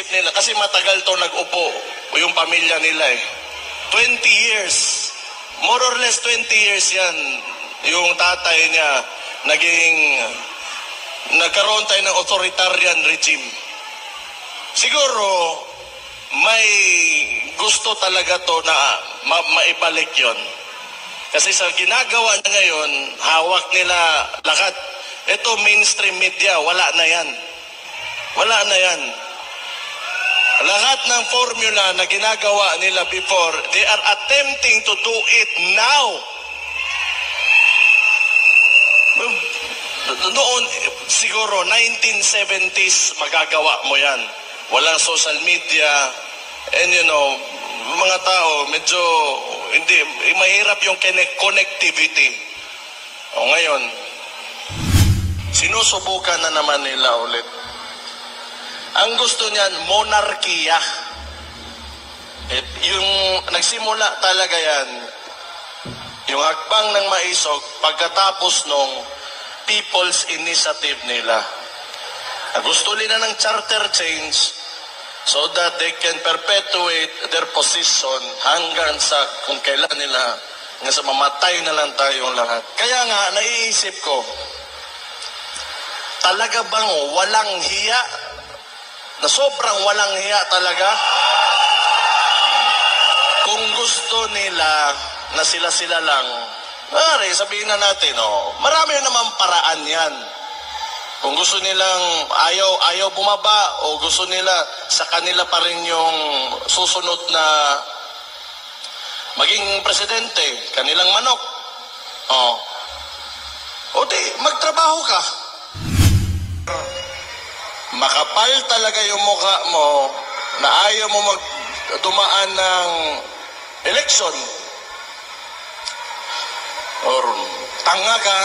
nila kasi matagal to nag-upo yung pamilya nila eh. 20 years. More or less 20 years yan. Yung tatay niya nagkaroon tayo ng authoritarian regime. Siguro may gusto talaga to na maibalik yon. Kasi sa ginagawa niya ngayon, hawak nila lahat. Ito mainstream media, wala na yan. Wala na yan. Lahat ng formula na ginagawa nila before, they are attempting to do it now. Noon, siguro 1970s, magagawa mo yan. Walang social media, and you know, mga tao, medyo, hindi, mahirap yung connectivity. O ngayon, sinusubukan na naman nila ulit. Ang gusto niyan, monarkiya. Yung nagsimula talaga yan, yung hakbang ng Maisog, pagkatapos nung People's Initiative nila. Gusto nila ng charter change so that they can perpetuate their position hanggang sa kung kailan nila, hanggang sa mamatay na lang tayong lahat. Kaya nga, naiisip ko, talaga bang walang hiya? Na sobrang walang hiya talaga? Kung gusto nila na sila-sila lang, sabihin na natin, marami naman paraan yan. Kung gusto nilang ayaw bumaba o gusto nila sa kanila pa rin yung susunod na maging presidente, kanilang manok. O di, magtrabaho ka. Makapal talaga yung mukha mo na ayaw mo dumaan ng election. Or tanga ka.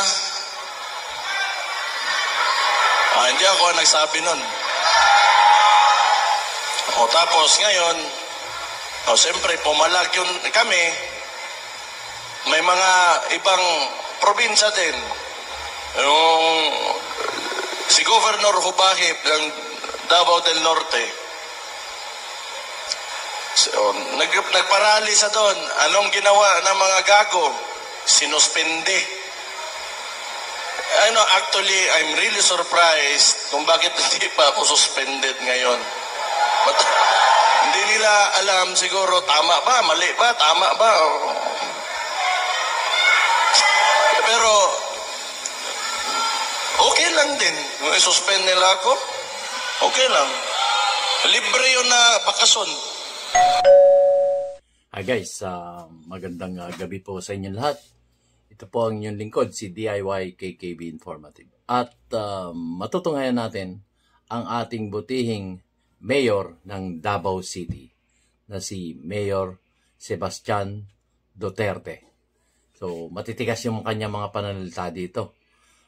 Hindi ako nagsabi nun. Tapos ngayon, siyempre pumalag yun kami. May mga ibang probinsya din. Yung si Governor Hubahib ng Davao del Norte. Nagparali sa doon. Anong ginawa ng mga gago? Sinuspende. Actually, I'm really surprised kung bakit hindi pa ako suspended ngayon. But, hindi nila alam siguro tama ba, mali ba, tama ba. Pero, okay lang din. Kung i-suspend nila ako, okay lang. Libre yun na bakasyon. Hi guys, magandang gabi po sa inyo lahat. Ito po ang inyong lingkod, si DIY KKB Informative. At matutunghayan natin ang ating butihing mayor ng Davao City na si Mayor Sebastian Duterte. So matitigas yung kanyang mga pananalita dito.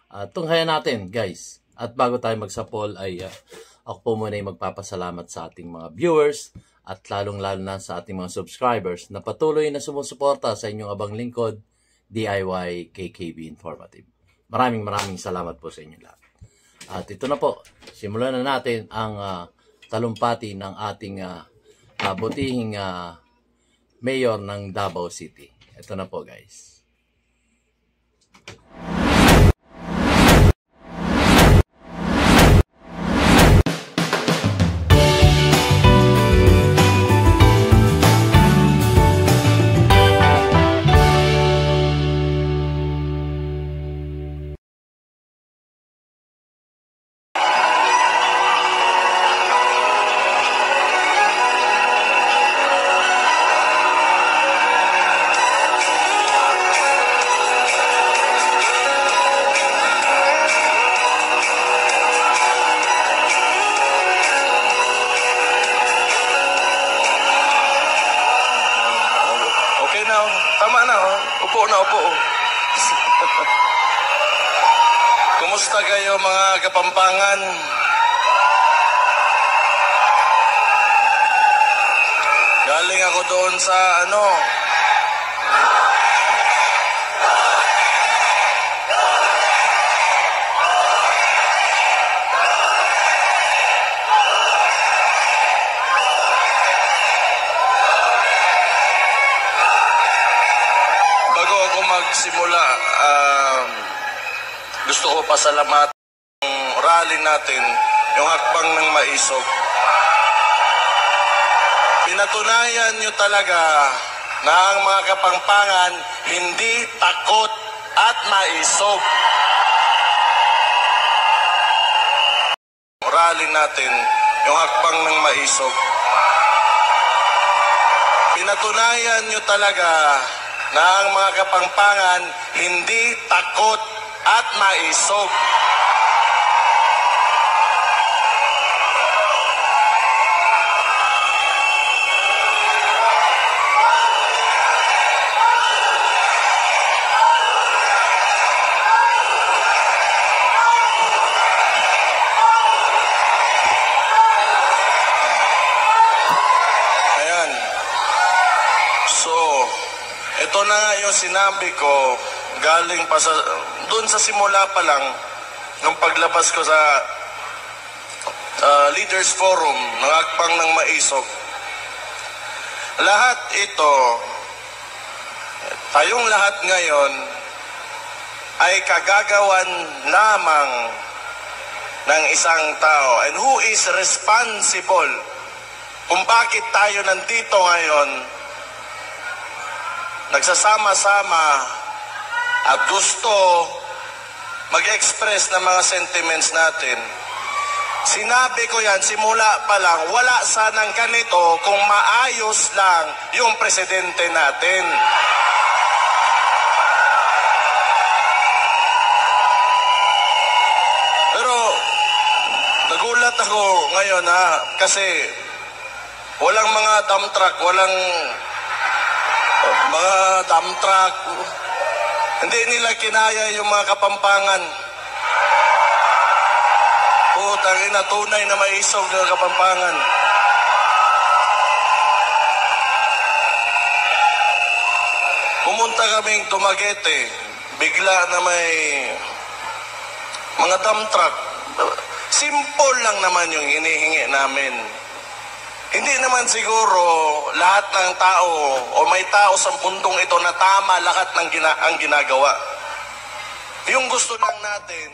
Tunghayan natin guys. At bago tayo magsapol ay ako po muna ay magpapasalamat sa ating mga viewers at lalong-lalo na sa ating mga subscribers na patuloy na sumusuporta sa inyong abang lingkod, DIY KKB Informative. Maraming salamat po sa inyo lahat. At ito na po, simulan na natin ang talumpati ng ating butihing mayor ng Davao City. Ito na po guys. Upo. Kumusta kayo mga Kapampangan? Galing ako doon sa magsimula, gusto ko pasalamatan ang rally natin, yung hakbang ng maisog. Pinatunayan nyo talaga na ang mga Kapampangan hindi takot at maisog. Rally natin, yung hakbang ng maisog. Pinatunayan nyo talaga na ang mga Kapampangan hindi takot at maisog. Ito na nga yung sinabi ko galing pa sa doon sa simula pa lang nung paglabas ko sa Leaders Forum ng hakbang ng maisog. Lahat ito, tayong lahat ngayon ay kagagawan lamang ng isang tao. And who is responsible kung bakit tayo nandito ngayon nagsasama-sama at gusto mag-express ng mga sentiments natin. Sinabi ko yan, simula pa lang, wala sanang ganito kung maayos lang yung presidente natin. Pero nagulat ako ngayon kasi walang mga dump truck, walang mga dump truck. Hindi nila kinaya yung mga Kapampangan. Putang ina, tunay na maisog ng Kapampangan. Pumunta kaming Dumaguete, bigla na may mga dump truck. Simple lang naman yung hinihingi namin. Hindi naman siguro lahat ng tao o may tao sa mundong ito na tama lahat ng ang ginagawa. Yung gusto lang natin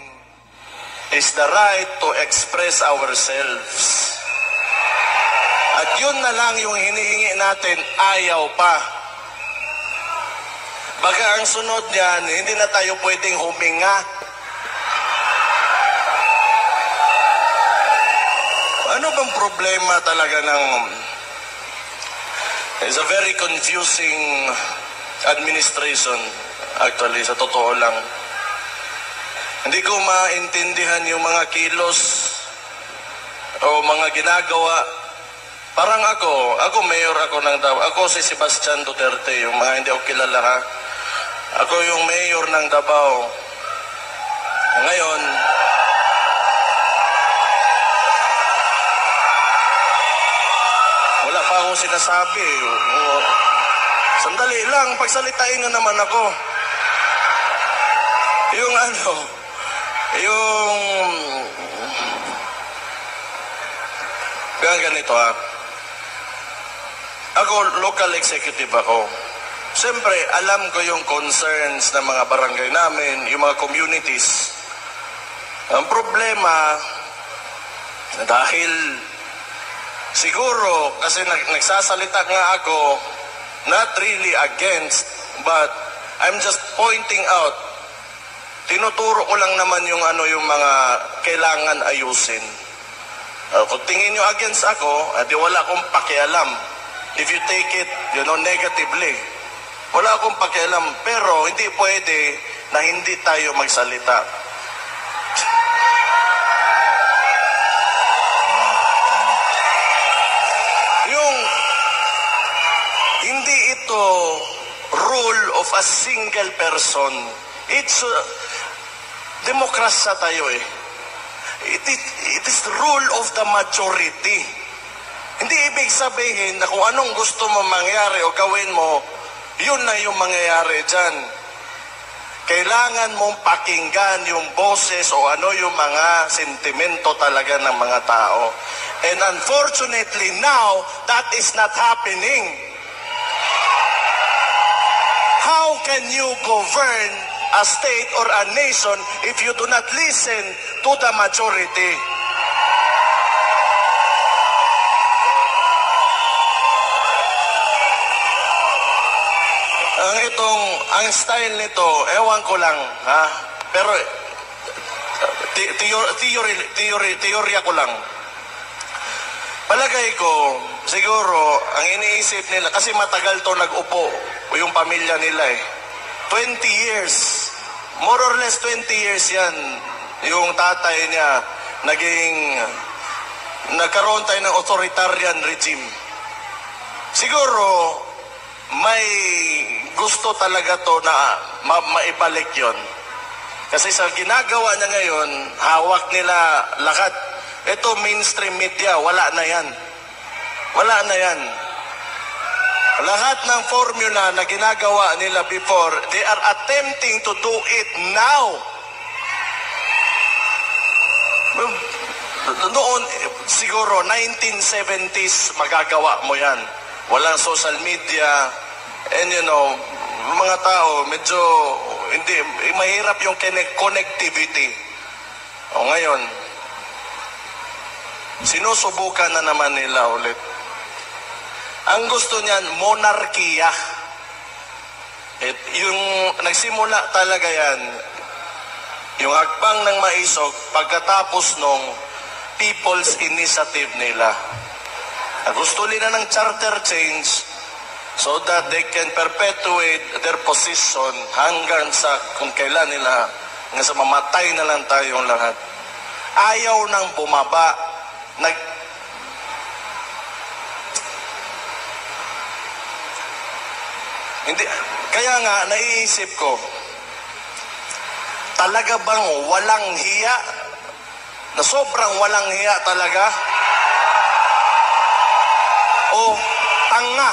is the right to express ourselves. At yun na lang yung hinihingi natin, ayaw pa. Baka ang sunod niyan, hindi na tayo pwedeng huminga. Ano bang problema talaga ng... It's a very confusing administration, actually, sa totoo lang. Hindi ko maintindihan yung mga kilos o mga ginagawa. Parang ako mayor ako ng Davao. Ako si Sebastian Duterte, yung mga hindi ako kilala ha. Ako yung mayor ng Davao. Ngayon, wala pa akong sinasabi. Sandali lang, pagsalitain na naman ako. Yung ganito ha. Ako, local executive ako. Siyempre, alam ko yung concerns ng mga barangay namin, yung mga communities. Ang problema, dahil siguro, kasi nagsasalita nga ako, not really against, but I'm just pointing out, tinuturo ko lang naman yung yung mga kailangan ayusin. Kung tingin nyo against ako, di wala akong pakialam. If you take it, negatively, wala akong pakialam. Pero hindi pwede na hindi tayo magsalita. Hindi ito rule of a single person. It's demokrasya tayo eh. It is the rule of the majority. Hindi ibig sabihin na kung anong gusto mo mangyari o gawin mo, yun na yung mangyayari dyan. Kailangan mong pakinggan yung boses o yung mga sentimento talaga ng mga tao. And unfortunately now, that is not happening. How can you govern a state or a nation if you do not listen to the majority? Ang style nito, ewan ko lang, ha? Pero teorya ko lang. Palagay ko, siguro, ang iniisip nila, kasi matagal to nag-upo, yung pamilya nila eh. 20 years, more or less 20 years yan, yung tatay niya, nagkaroon tayo ng authoritarian regime. Siguro, may gusto talaga to na maibalik yon. Kasi sa ginagawa niya ngayon, hawak nila lahat. Ito mainstream media, wala na yan. Wala na yan. Lahat ng formula na ginagawa nila before, they are attempting to do it now. Noon, siguro, 1970s, magagawa mo yan. Walang social media, and you know, mga tao, medyo, hindi, mahirap yung connectivity. O ngayon, sinusubukan na naman nila ulit. Ang gusto niyan, monarkiya. Yung nagsimula talaga yan, yung hakbang ng maisog, pagkatapos nung people's initiative nila. Gusto nila ng charter change so that they can perpetuate their position hanggang sa kung kailan nila, hanggang sa mamatay na lang tayong lahat. Ayaw nang bumaba. Hindi, kaya nga, naiisip ko, talaga bang walang hiya? Na sobrang walang hiya talaga? O tanga?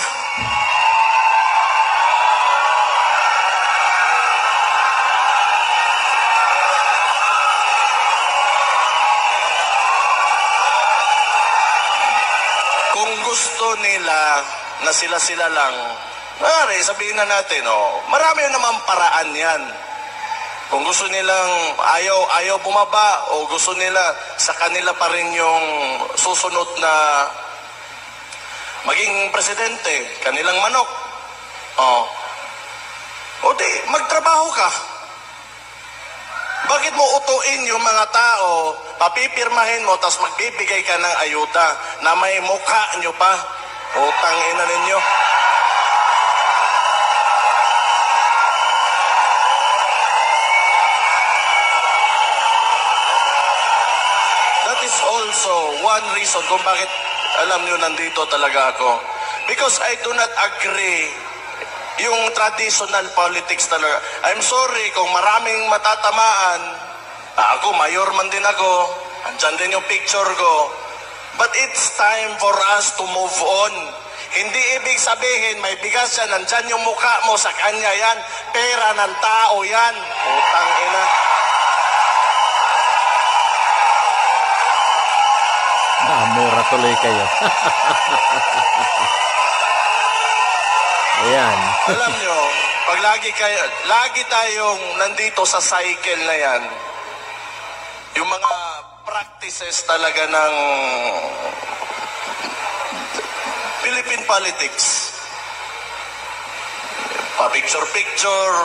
Kung gusto nila na sila-sila lang, sabihin na natin, marami naman paraan yan. Kung gusto nilang ayaw bumaba o gusto nila sa kanila pa rin yung susunod na maging presidente, kanilang manok. O di, magtrabaho ka. Bakit mo utuin yung mga tao, papipirmahin mo, tapos magbibigay ka ng ayuda na may mukha nyo pa? Utang ina ninyo. That is also one reason kung bakit alam niyo nandito talaga ako. Because I do not agree yung traditional politics talaga. I'm sorry kung maraming matatamaan. Ako, mayor man din ako. Andyan din yung picture ko. But it's time for us to move on. Hindi ibig sabihin, may bigas yan, nandyan yung mukha mo, sa kanya yan. Pera ng tao yan. Utang ina. Mura tuloy kayo. Ayan. Alam nyo, pag lagi tayong nandito sa cycle na yan, yung mga practices talaga ng Philippine politics, pa-picture-picture,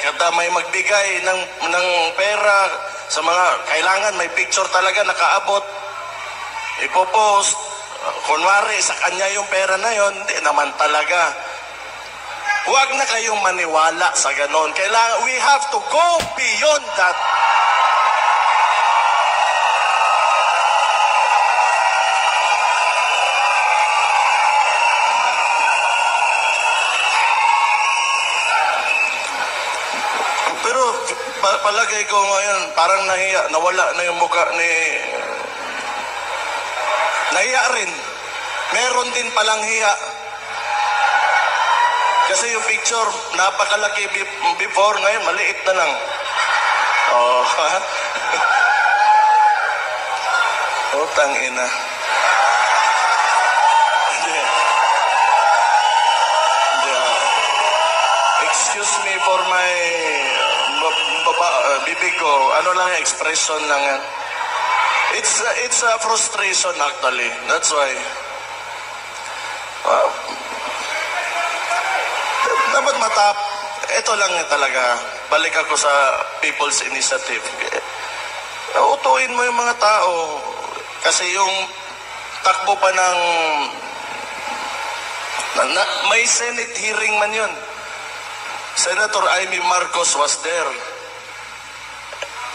kada may magbigay ng pera sa mga kailangan, may picture talaga nakaabot, ipopost, kunwari sa kanya yung pera na yon, hindi naman talaga. Huwag na kayong maniwala sa ganon. Kailangan, we have to go beyond that. Pero palagay ko ngayon, parang nahiya, nawala na yung mukha ni... Nahiya rin. Meron din palang hiya. Kasi yung picture, napakalaki before, ngayon maliit na lang. Utang ina. Hindi. ko, ano lang yung expression lang yan. It's a frustration actually. That's why. Dapat ito lang talaga. Balik ako sa People's Initiative. Utuin mo yung mga tao. Kasi yung takbo pa ng may Senate hearing man yun. Senator Amy Marcos was there.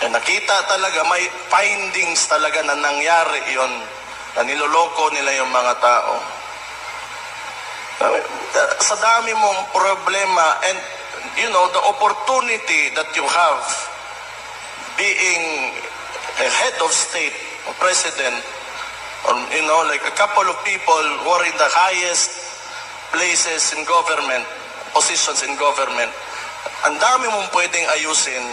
Nakita talaga, may findings talaga na nangyari yon, na niloloko nila yung mga tao. Sa dami mong problema and the opportunity that you have being a head of state or president, or like a couple of people who are in the highest places in government, positions in government, ang dami mong pwedeng ayusin,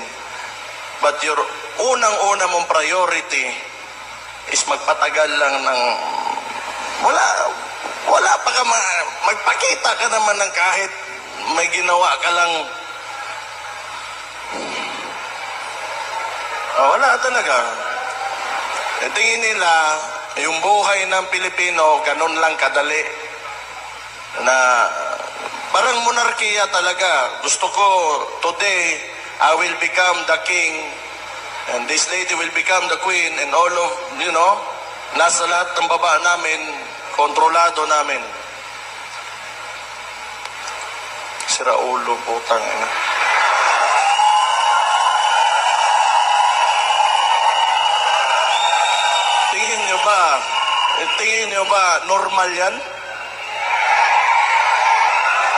but your unang-una mong priority is magpatagal lang ng wala pa ka magpakita ka naman ng kahit may ginawa ka lang. Wala talaga. Tingin nila yung buhay ng Pilipino ganun lang kadali, na parang monarkiya talaga. Gusto ko today I will become the king and this lady will become the queen, and all of nasa lahat ng baba namin, kontrolado namin. Sira ulo, putang ina. Tingin nyo ba normal yan?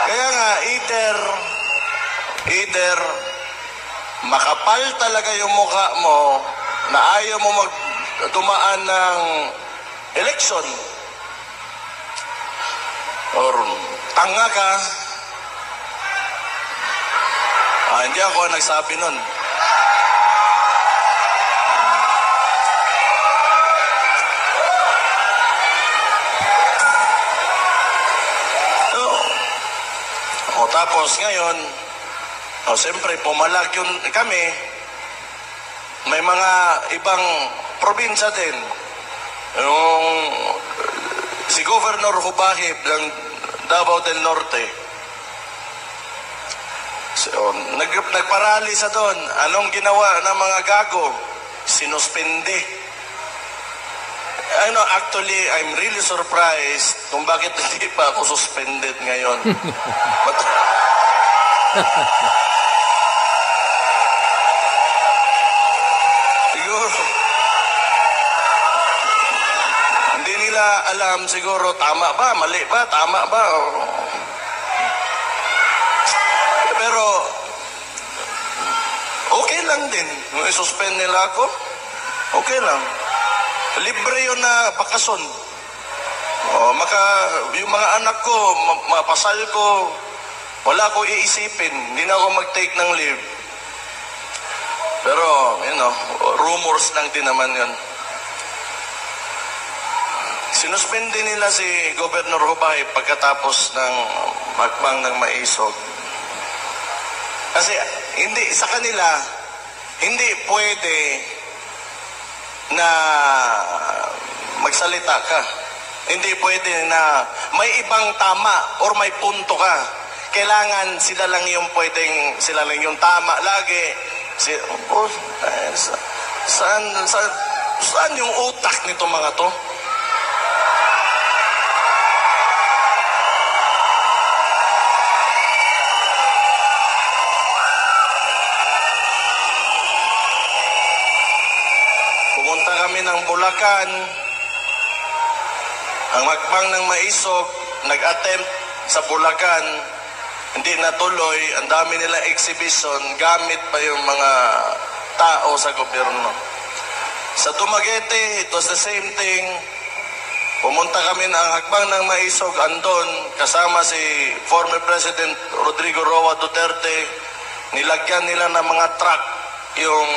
Kaya nga, either makapal talaga yung mukha mo na ayaw mo dumaan ng election, or tanga ka. Hindi ako nagsabi nun. Tapos ngayon, siyempre pumalag yun kami. May mga ibang probinsya din. Yung si Governor Hubahib ng Davao del Norte. So, nagparali sa doon. Anong ginawa ng mga gago? Sinuspende. Actually, I'm really surprised kung bakit hindi pa ako suspended ngayon. Siguro, hindi nila alam siguro tama ba, mali ba, tama ba. Pero, okay lang din. I-suspend nila ako, okay lang. Libre yun na bakasyon. Yung mga anak ko, mapasal ko, wala ko iisipin. Hindi na ako mag-take ng leave. Pero, rumors lang din naman yun. Sinuspende nila si Governor Hubay pagkatapos ng hakbang ng Maisog. Kasi, sa kanila, hindi pwede na magsalita ka. Hindi pwede na may ibang tama or may punto ka. Kailangan sila lang yung tama lagi. Saan yung utak nito mga to? Pumunta kami ng Bulacan. Ang hakbang ng Maisog, nag-attempt sa Bulacan, hindi natuloy. Ang dami nila exhibition, gamit pa yung mga tao sa gobyerno. Sa Dumaguete, it was the same thing. Pumunta kami ng hakbang ng Maisog, andon, kasama si former President Rodrigo Roa Duterte. Nilagyan nila ng mga truck yung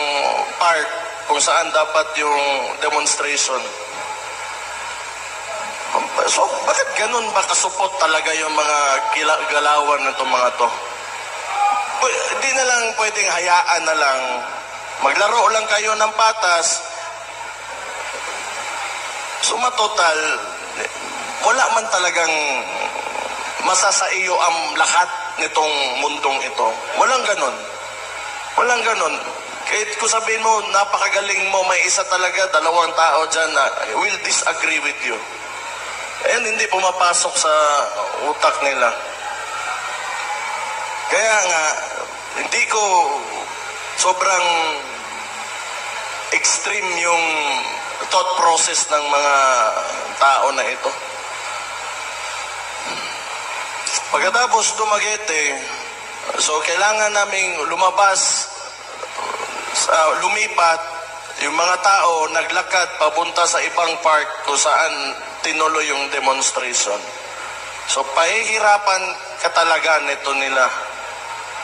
park kung saan dapat yung demonstration. So, bakit ganun ba kasupot talaga yung mga galawan ng itong mga to? Hindi na lang pwedeng hayaan na lang Maglaro lang kayo ng patas. Suma total, wala man talagang masasa iyo ang lahat nitong mundong ito. Walang ganon. Walang ganon. Kahit kung sabihin mo, napakagaling mo, may isa talaga, dalawang tao dyan na will disagree with you. And hindi pumapasok sa utak nila. Kaya nga, hindi ko sobrang extreme yung thought process ng mga tao na ito. Pagkatapos Dumaguete, so kailangan naming lumabas, lumipat, yung mga tao naglakad papunta sa ibang park kung saan tinuloy yung demonstration. So pahihirapan ka talaga nito nila.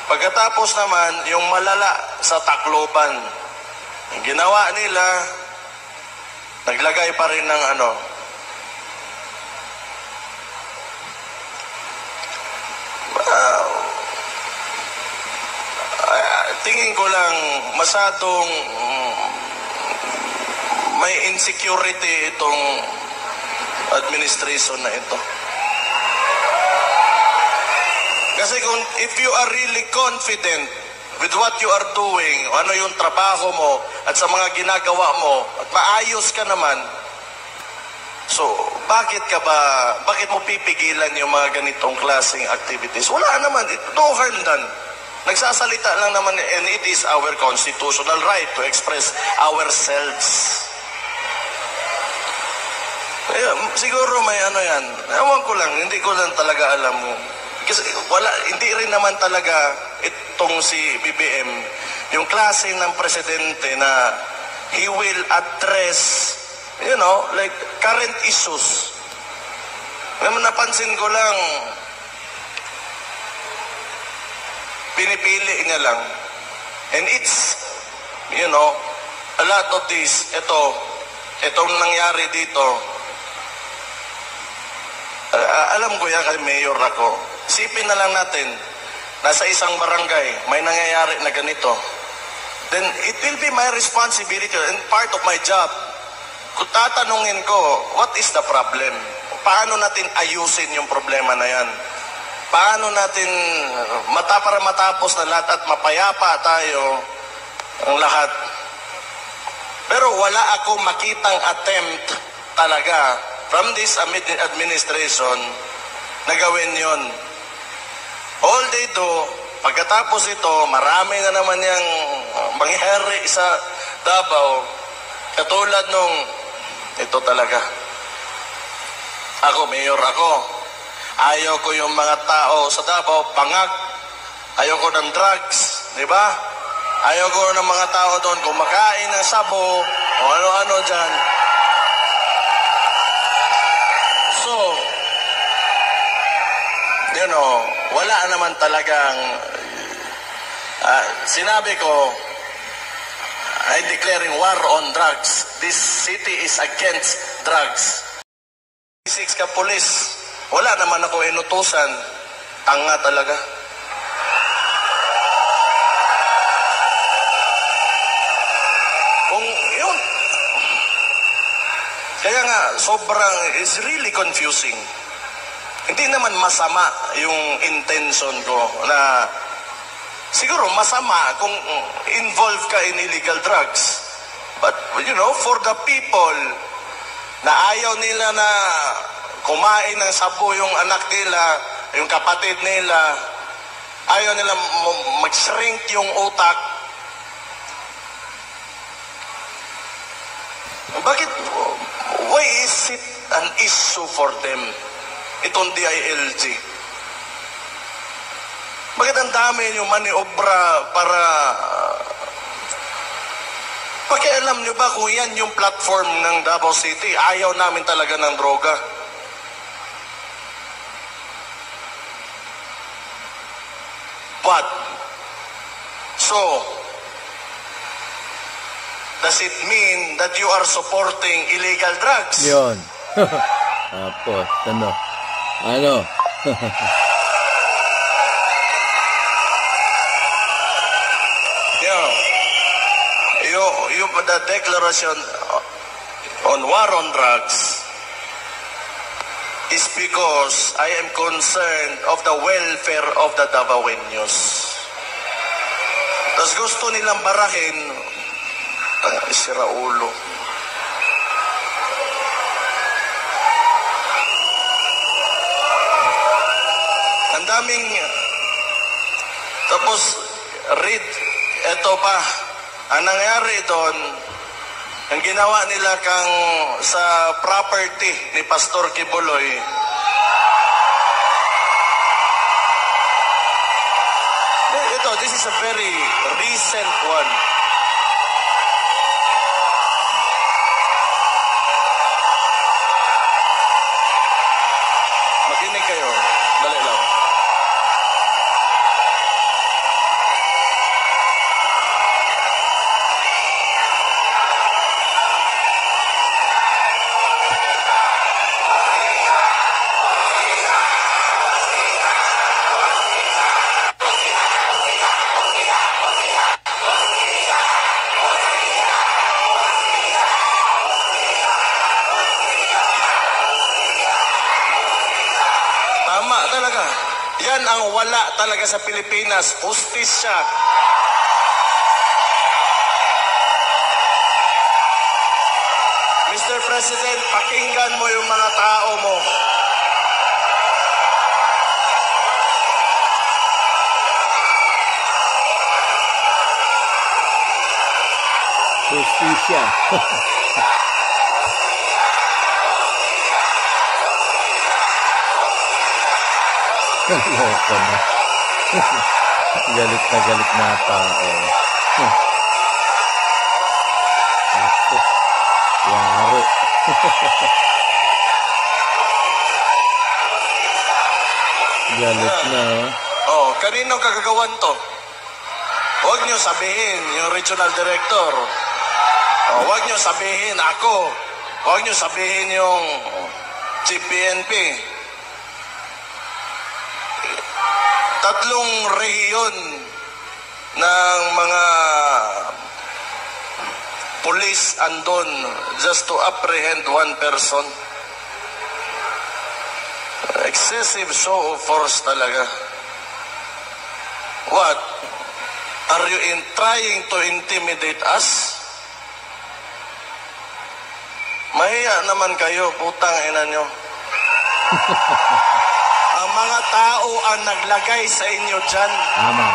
Pagkatapos naman, yung malala sa Tacloban, yung ginawa nila, naglagay pa rin ng tingin ko lang masadong may insecurity itong administration na ito. Kasi if you are really confident with what you are doing, ano yung trabaho mo at sa mga ginagawa mo at maayos ka naman, so bakit mo pipigilan yung mga ganitong klaseng activities? Wala naman, no harm done. Nagsasalita lang naman, and it is our constitutional right to express ourselves. Siguro may yan. Ewan ko lang, hindi ko lang talaga alam mo. Kasi hindi rin naman talaga itong si BBM, yung klase ng presidente na he will address, like current issues. Napansin ko lang, pinipili niya lang. And it's, a lot of this, itong nangyari dito, alam ko yan kasi mayor ako. Sipin na lang natin, nasa isang barangay, may nangyayari na ganito. Then it will be my responsibility and part of my job. Kung tatanungin ko, what is the problem? Paano natin ayusin yung problema na yan? Paano natin para matapos na lahat at mapayapa tayo ang lahat? Pero wala akong makitang attempt talaga from this administration na gawin yon. All they do, pagkatapos ito, marami na naman yung mangyari sa Davao. Katulad nung, ito talaga. Ako, mayor ako. Ayaw ko yung mga tao sa Davao, bangag. Ayaw ko ng drugs, di ba? Ayaw ko ng mga tao doon kumakain ng sabo o ano-ano dyan. So, wala naman talagang sinabi ko, I declaring war on drugs. This city is against drugs. 6 ka pulis. Wala naman ako inutusan. Tanga talaga. Kung yun. Kaya nga, it's really confusing. Hindi naman masama yung intention ko na siguro masama kung involved ka in illegal drugs. But, for the people na ayaw nila na kumain ng sabo yung anak nila, yung kapatid nila, ayaw nila mag-shrink yung utak. Bakit? Why is it an issue for them? Itong DILG. Bakit ang dami yung maniobra para pakialam nyo ba kung yan yung platform ng Davao City? Ayaw namin talaga ng droga. But, so, does it mean that you are supporting illegal drugs? Yun. Tapos, ano? the declaration on war on drugs is because I am concerned of the welfare of the Davaoeños. Tapos gusto nilang barahin, sira ulo. Ang daming, tapos read, eto pa, ang nangyari doon, ang ginawa nila kang sa property ni Pastor Kibuloy. Ito, this is a very recent one. Makinig kayo. Dali lang. Yan ang wala talaga sa Pilipinas, hustisya. Mr. President, pakinggan mo yung mga tao mo. Hustisya. Loko na. Galit na tao. Ako. Yaro. Galit na. Oh, kaninong kagagawan to? Huwag niyo sabihin yung regional director. Oh, huwag niyo sabihin ako. Huwag niyo sabihin yung Chief PNP. Tatlong rehiyon ng mga police andon just to apprehend one person. Excessive show of force talaga. What? Are you trying to intimidate us? Mahiya naman kayo, putang ina nyo. Ang mga tao ang naglagay sa inyo dyan. Tama.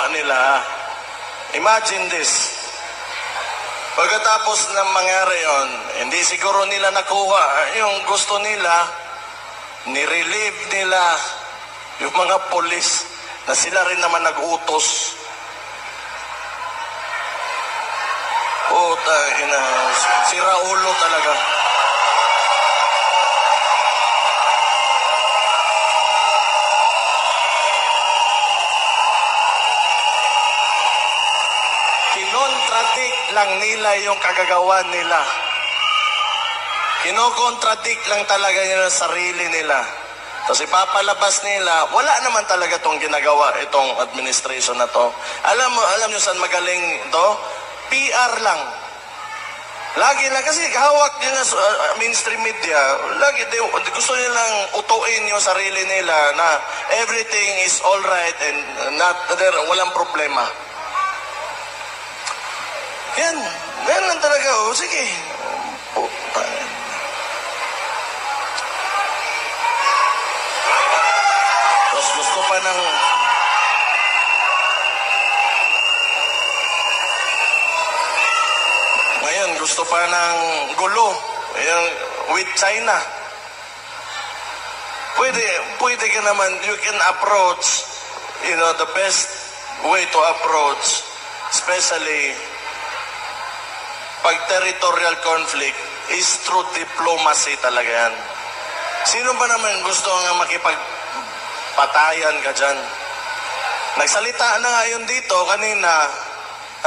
Nila. Imagine this. Pagkatapos ng mangyari yon, hindi siguro nila nakuha yung gusto nila, nirelieve nila yung mga polis na sila rin naman nag-utos. Puta, sira ulo talaga. Kinontradict lang nila yung kagagawan nila. Kinokontradict lang talaga nila sarili nila. Tapos ipapalabas nila, wala naman talaga itong ginagawa, itong administration na to. Alam nyo saan magaling to? PR lang. Lagi lang, kasi hawak nila sa mainstream media, lagi gusto nilang utuin yung sarili nila na everything is alright and walang problema. Yan lang talaga. O, sige. Puta. Tapos gusto pa ng... Ngayon, gusto pa ng gulo. Yung with China. Pwede ka naman, you can approach, the best way to approach, especially pag territorial conflict, is through diplomacy talaga yan. Sino ba naman gusto nga makipagpatayan ka dyan? Nagsalita na nga yun dito kanina.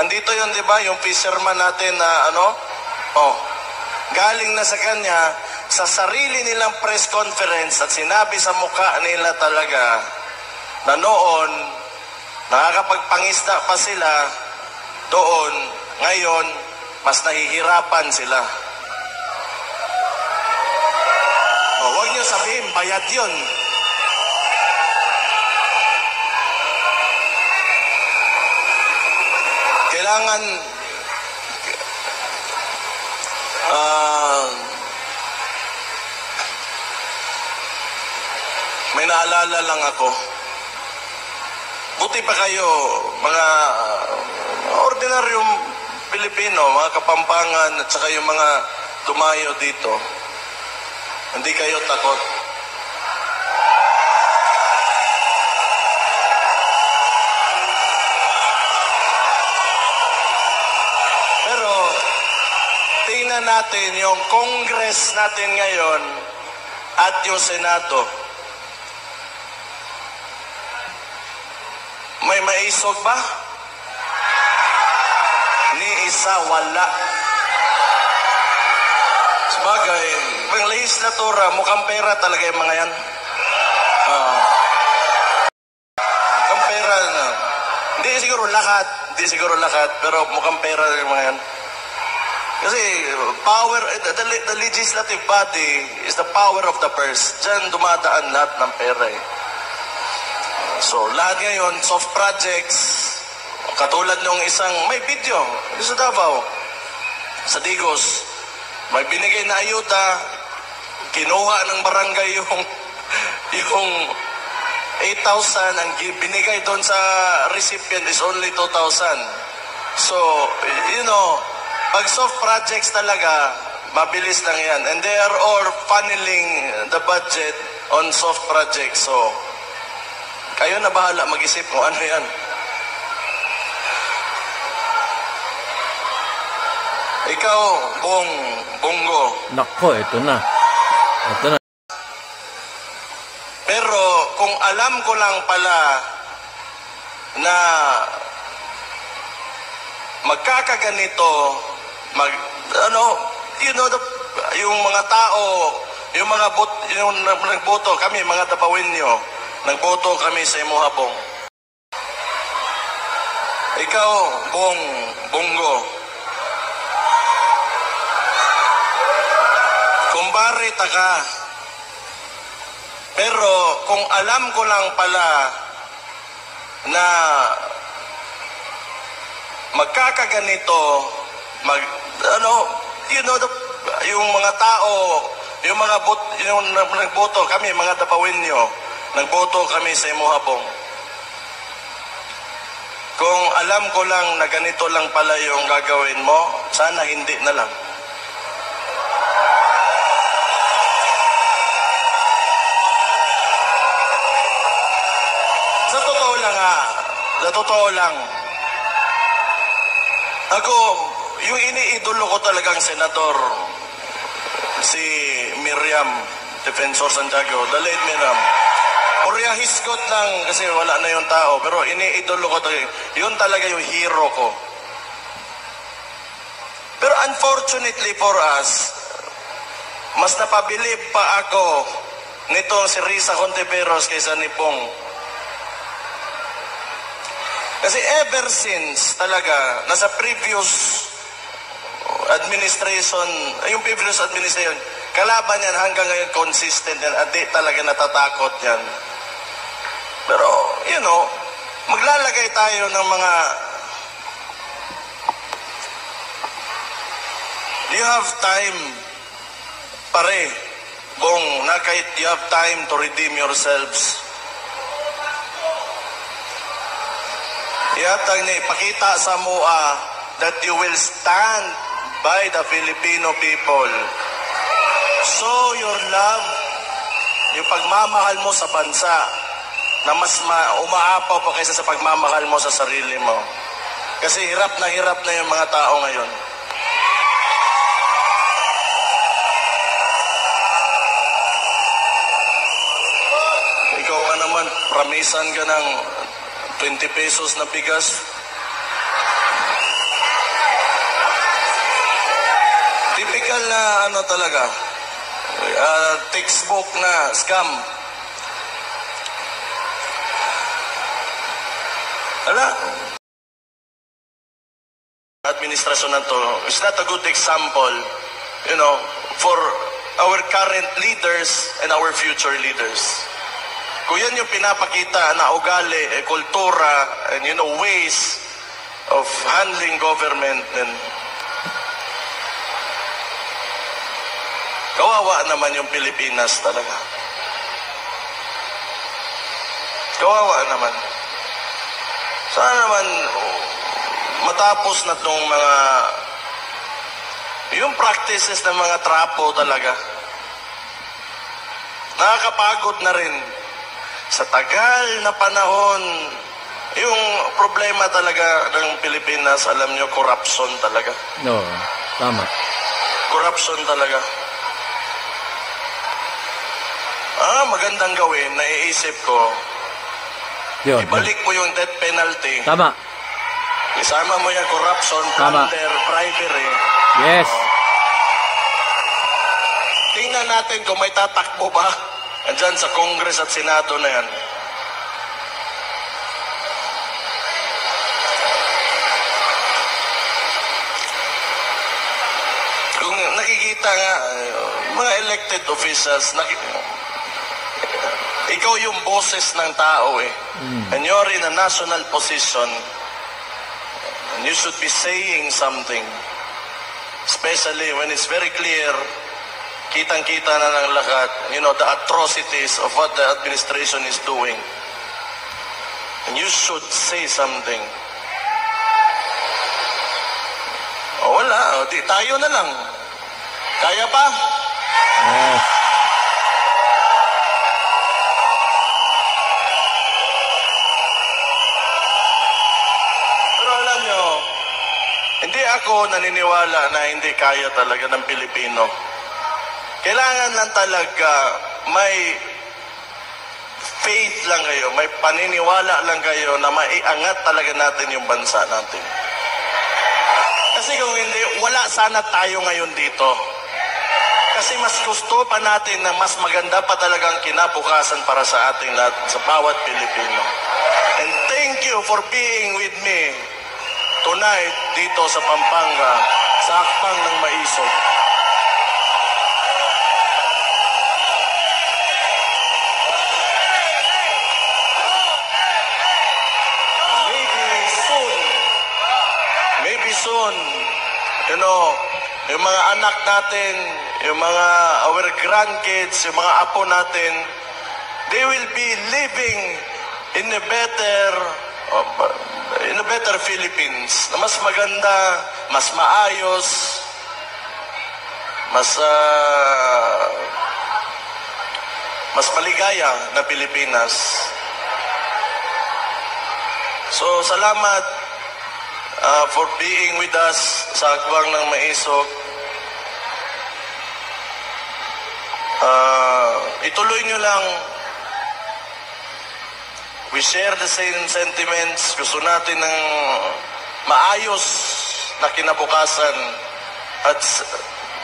Andito yun, di ba? Yung fisherman natin na galing na sa kanya, sa sarili nilang press conference at sinabi sa mukha nila talaga na noon, nakakapagpangisda pa sila doon, ngayon, mas nahihirapan sila. Huwag niyo sabihin, bayad yun. Kailangan may naalala lang ako. Buti pa kayo, mga ordinaryong Pilipino, mga Kapampangan at saka yung mga dumayo dito. Hindi kayo takot. Pero tingnan natin yung Congress natin ngayon at yung Senado. May maisog ba? Ni isa wala. Sabagay, ang legislatura, mukhang pera talaga yung mga yan. Mukhang pera na. Hindi siguro lahat, pero mukhang pera yung mga yan. Kasi power, the legislative body is the power of the purse. Diyan dumadaan lahat ng pera eh. So, lahat ngayon, soft projects, katulad nung may video, sa Davao, sa Digos, may binigay na ayuda, kinuha ng barangay yung 8,000, ang binigay doon sa recipient is only 2,000. So, pag soft projects talaga, mabilis lang yan. And they are all funneling the budget on soft projects. So, kayo na bahala mag-isip kung ano yan. Ikaw, Bongo. Nako, ito na. Pero kung alam ko lang pala na magkakaganito, yung mga tao, yung nagboto kami, mga Dabawenyo, nagboto kami sa Imuhabong. Ikaw, Bongo, kumbari ka, pero kung alam ko lang pala na magkakaganito, yung mga tao, yung nagboto kami, mga Dabawenyo, nagboto kami sa Imuhabong. Kung alam ko lang na ganito lang pala yung gagawin mo, sana hindi na lang. Sa totoo lang, ako, yung iniidolo ko talagang senador, si Miriam Defensor Santiago, the late Miriam. Purya hisgot lang kasi wala na yung tao, pero iniidolo ko talaga. Yun talaga yung hero ko. Pero unfortunately for us, mas napabilib pa ako nitong si Risa Contiveros kaysa ni Pong. Kasi ever since talaga, nasa previous administration, kalaban yan hanggang ngayon consistent yan at di talaga natatakot yan. Pero, maglalagay tayo ng mga you have time pare, kahit you have time to redeem yourselves. Iyatag ni ipakita sa MOA that you will stand by the Filipino people. Show your love, yung pagmamahal mo sa bansa, na mas umaapaw pa kaysa sa pagmamahal mo sa sarili mo. Kasi hirap na yung mga tao ngayon. Ikaw ka naman, pramisan ka ng 20 pesos na bigas. Typical na ano talaga, textbook na scam. Wala. Administrasyon na to is not a good example, for our current leaders and our future leaders. Kung yan yung pinapakita na ugali, kultura, and ways of handling government, then kawawa naman yung Pilipinas talaga. Kawawa naman. Sana naman matapos na tong yung practices ng mga trapo talaga. Nakakapagod na rin. Sa tagal na panahon, yung problema talaga ng Pilipinas, alam nyo, corruption talaga. No, tama. Corruption talaga. Magandang gawin, naiisip ko, ibalik mo yung death penalty. Tama. Isama mo yung corruption, plunder, bribery. Yes. Tingnan natin kung may tatakbo ba andyan sa Congress at Senado na yan. Kung nakikita nga, mga elected officials, ikaw yung boses ng tao and you're in a national position and you should be saying something, especially when it's very clear, kitang-kita na ng lahat, the atrocities of what the administration is doing, and you should say something. Wala, di tayo na lang. Kaya pa? Yes. Hindi ako naniniwala na hindi kaya talaga ng Pilipino. Kailangan lang talaga may faith lang kayo, may paniniwala lang kayo na maiangat talaga natin yung bansa natin. Kasi kung hindi, wala sana tayo ngayon dito. Kasi mas gusto pa natin na mas maganda pa talagang kinabukasan para sa ating lahat, sa bawat Pilipino. And thank you for being with me tonight dito sa Pampanga, sa Hakbang ng Maisog. Maybe soon, yung mga anak natin, yung mga our grandkids, yung mga apo natin, they will be living in a better Philippines, na mas maganda, mas maayos, mas maligaya na Pilipinas. So, salamat for being with us sa Hakbang ng Maisog. Ituloy nyo lang. We share the same sentiments. Gusto natin ng maayos na kinabukasan at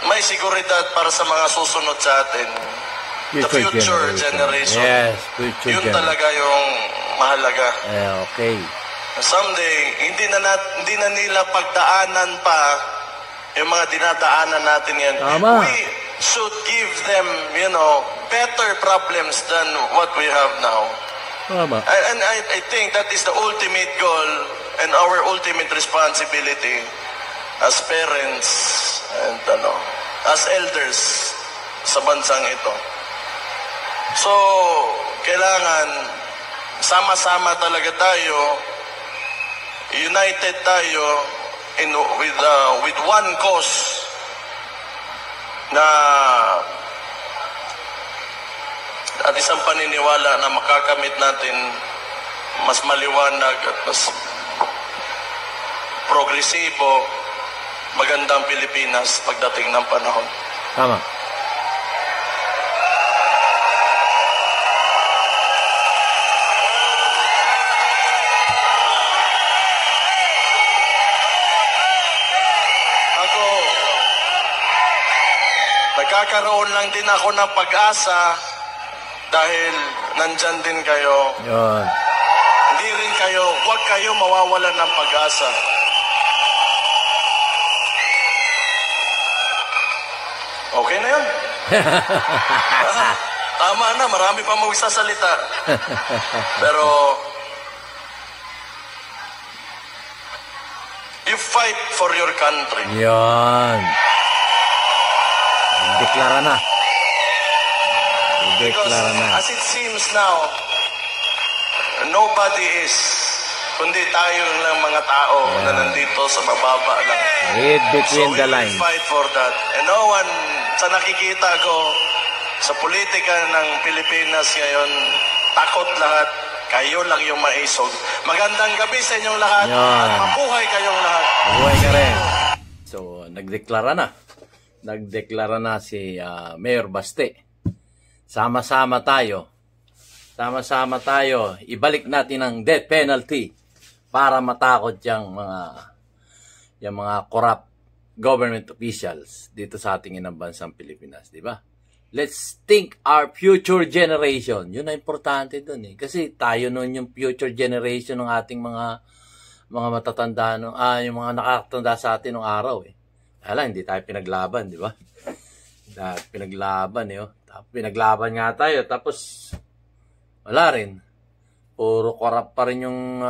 may seguridad para sa mga susunod sa atin. The future generation. Yes, future Yun talaga yung mahalaga. Okay. Someday, hindi na nila pagdaanan pa yung mga dinadaanan natin yan. Tama. We should give them, better problems than what we have now. Tama. And I think that is the ultimate goal and our ultimate responsibility as parents and as elders sa bansang ito. So, kailangan sama-sama talaga tayo, united tayo with one cause na labis ang paniniwala na makakamit natin mas maliwanag at mas progresibo, magandang Pilipinas pagdating ng panahon. Tama. Ako, nagkakaroon lang din ako ng pag-asa dahil nandyan din kayo. Yun. Hindi rin kayo, huwag kayo mawawalan ng pag-asa. Okay na yun. Tama na, marami pa magsasalita. Pero, you fight for your country. Yun. Deklara na. Deklara na. As it seems now, nobody is, kundi tayo lang mga tao na nandito sa mababa lang. Read between the lines. So we will fight for that. And no one, sa nakikita ko, sa politika ng Pilipinas ngayon, takot lahat. Kayo lang yung maisog. Magandang gabi sa inyong lahat. Yan. At mabuhay kayong lahat. Mabuhay ka rin. So, nagdeklara na. Nagdeklara na si Mayor Baste. Sama-sama tayo. Sama-sama tayo. Ibalik natin ang death penalty para matakot yung mga corrupt government officials dito sa ating inang bansang Pilipinas, di ba? Let's think our future generation. Yun ang importante dun eh. Kasi tayo nun yung future generation ng ating mga matatanda, yung mga nakatanda sa atin ng araw eh. Alam, hindi tayo pinaglaban, di ba? Pinaglaban eh. Tapos pinaglaban nga tayo, tapos wala rin. Puro corrupt pa rin yung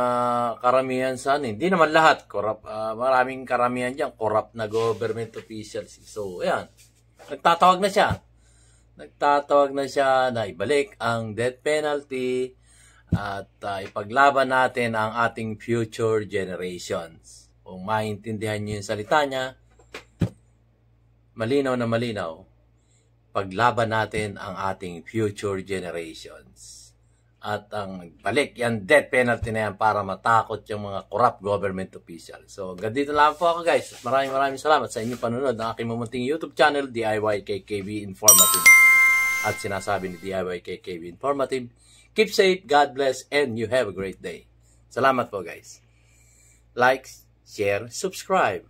karamihan sa ano. Hindi naman lahat corrupt. Maraming karamihan dyan, corrupt na government officials. So, ayan. Nagtatawag na siya na ibalik ang death penalty at ipaglaban natin ang ating future generations. Kung maintindihan niyo yung salita niya, malinaw na malinaw, paglaban natin ang ating future generations. At ang balik, yan death penalty na yan para matakot yung mga corrupt government officials. So, ganito lang po ako guys. Maraming salamat sa inyong panunod ng aking mamunting YouTube channel, DIY KKB Informative. At sinasabi ni DIY KKB Informative, keep safe, God bless, and you have a great day. Salamat po guys. Like, share, subscribe.